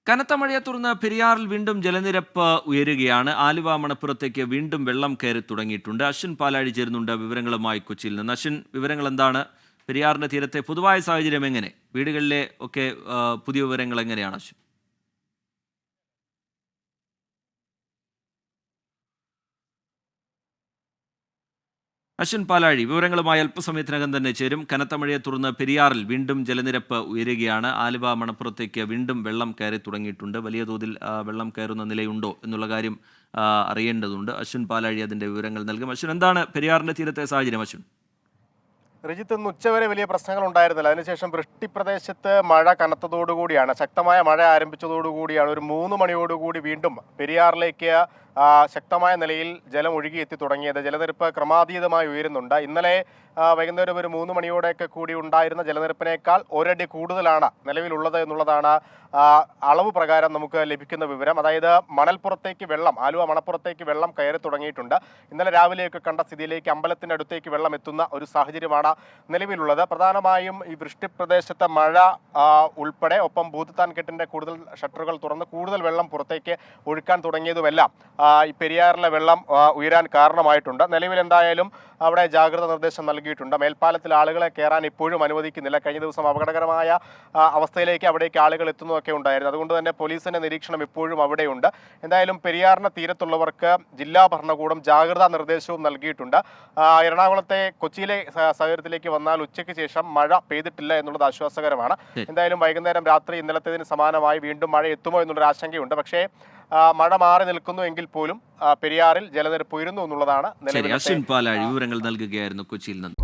കനത്ത മഴയെ തുടർന്ന് പെരിയാറിൽ വീണ്ടും ജലനിരപ്പ് ഉയരുകയാണ്. ആലുവ മണപ്പുറത്തേക്ക് വീണ്ടും വെള്ളം കയറി തുടങ്ങിയിട്ടുണ്ട്. അശ്വിൻ പാലാഴി ചേരുന്നുണ്ട് വിവരങ്ങളുമായി കൊച്ചിയിൽ നിന്ന്. അശ്വിൻ, വിവരങ്ങൾ എന്താണ്? പെരിയാറിന്റെ തീരത്തെ പൊതുവായ സാഹചര്യം എങ്ങനെ? വീടുകളിലെ ഒക്കെ പുതിയ വിവരങ്ങൾ എങ്ങനെയാണ് അശ്വിൻ? അശ്വിൻ പാലാഴി വിവരങ്ങളുമായി അല്പസമയത്തിനകം തന്നെ ചേരും. കനത്ത മഴയെ തുടർന്ന് പെരിയാറിൽ വീണ്ടും ജലനിരപ്പ് ഉയരുകയാണ്. ആലുവ മണപ്പുറത്തേക്ക് വീണ്ടും വെള്ളം കയറി തുടങ്ങിയിട്ടുണ്ട്. വലിയ തോതിൽ വെള്ളം കയറുന്ന നിലയുണ്ടോ എന്നുള്ള കാര്യം അറിയേണ്ടതുണ്ട്. അശ്വിൻ പാലാഴി അതിന്റെ വിവരങ്ങൾ നൽകും. അശ്വിൻ, എന്താണ് പെരിയാറിന്റെ തീരത്തെ സാഹചര്യം? അശ്വിൻ, രജിത്ത്, ഇന്ന് ഉച്ചവരെ വലിയ പ്രശ്നങ്ങൾ ഉണ്ടായിരുന്നില്ല. അതിനുശേഷം വൃഷ്ടിപ്രദേശത്ത് മഴ കനത്തതോടുകൂടിയാണ്, ശക്തമായ മഴ ആരംഭിച്ചതോടുകൂടിയാണ് ഒരു 3 മണിയോടുകൂടി വീണ്ടും പെരിയാറിലേക്ക് ശക്തമായ നിലയിൽ ജലം ഒഴുകിയെത്തി തുടങ്ങിയത്. ജലനിരപ്പ് ക്രമാതീതമായി ഉയരുന്നുണ്ട്. ഇന്നലെ വൈകുന്നേരം ഒരു 3 മണിയോടെയൊക്കെ കൂടി ഉണ്ടായിരുന്ന ജലനിരപ്പിനേക്കാൾ ഒരടി കൂടുതലാണ് നിലവിലുള്ളത് എന്നുള്ളതാണ് അളവ് പ്രകാരം നമുക്ക് ലഭിക്കുന്ന വിവരം. അതായത് മണൽപ്പുറത്തേക്ക് വെള്ളം, ആലുവ മണപ്പുറത്തേക്ക് വെള്ളം കയറി തുടങ്ങിയിട്ടുണ്ട്. ഇന്നലെ രാവിലെയൊക്കെ കണ്ട സ്ഥിതിയിലേക്ക് അമ്പലത്തിൻ്റെ അടുത്തേക്ക് വെള്ളം എത്തുന്ന ഒരു സാഹചര്യമാണ് നിലവിലുള്ളത്. പ്രധാനമായും ഈ വൃഷ്ടിപ്രദേശത്തെ മഴ ഉൾപ്പെടെ, ഒപ്പം ഭൂതത്താൻ കെട്ടിൻ്റെ കൂടുതൽ ഷട്ടറുകൾ തുറന്ന് കൂടുതൽ വെള്ളം പുറത്തേക്ക് ഒഴുക്കാൻ തുടങ്ങിയതുമെല്ലാം ഈ പെരിയാറിലെ വെള്ളം ഉയരാൻ കാരണമായിട്ടുണ്ട്. നിലവിൽ എന്തായാലും അവിടെ ജാഗ്രത നിർദ്ദേശം നൽകിയിട്ടുണ്ട്. മേൽപ്പാലത്തിൽ ആളുകളെ കയറാൻ ഇപ്പോഴും അനുവദിക്കുന്നില്ല. കഴിഞ്ഞ ദിവസം അപകടകരമായ അവസ്ഥയിലേക്ക് അവിടേക്ക് ആളുകൾ എത്തുന്നതൊക്കെ ഉണ്ടായിരുന്നു. അതുകൊണ്ട് തന്നെ പോലീസിന്റെ നിരീക്ഷണം ഇപ്പോഴും അവിടെയുണ്ട്. എന്തായാലും പെരിയാറിന് തീരത്തുള്ളവർക്ക് ജില്ലാ ഭരണകൂടം ജാഗ്രതാ നിർദ്ദേശവും നൽകിയിട്ടുണ്ട്. എറണാകുളത്തെ കൊച്ചിയിലെ സാഹചര്യത്തിലേക്ക് വന്നാൽ ഉച്ചയ്ക്ക് ശേഷം മഴ പെയ്തിട്ടില്ല എന്നുള്ളത് ആശ്വാസകരമാണ്. എന്തായാലും വൈകുന്നേരം രാത്രി ഇന്നലത്തേതിന് സമാനമായി വീണ്ടും മഴ എത്തുമോ എന്നുള്ളൊരു ആശങ്കയുണ്ട്. പക്ഷേ മഴ മാറി നിൽക്കുന്നു എങ്കിൽ പോലും പെരിയാറിൽ ജലനിരപ്പ് ഉയരുന്നു എന്നുള്ളതാണ് ശരി. നിലവിലെ അശ്വിൻ പാലാഴി വിവരങ്ങൾ നൽകുകയായിരുന്നു കൊച്ചിയിൽ നിന്ന്.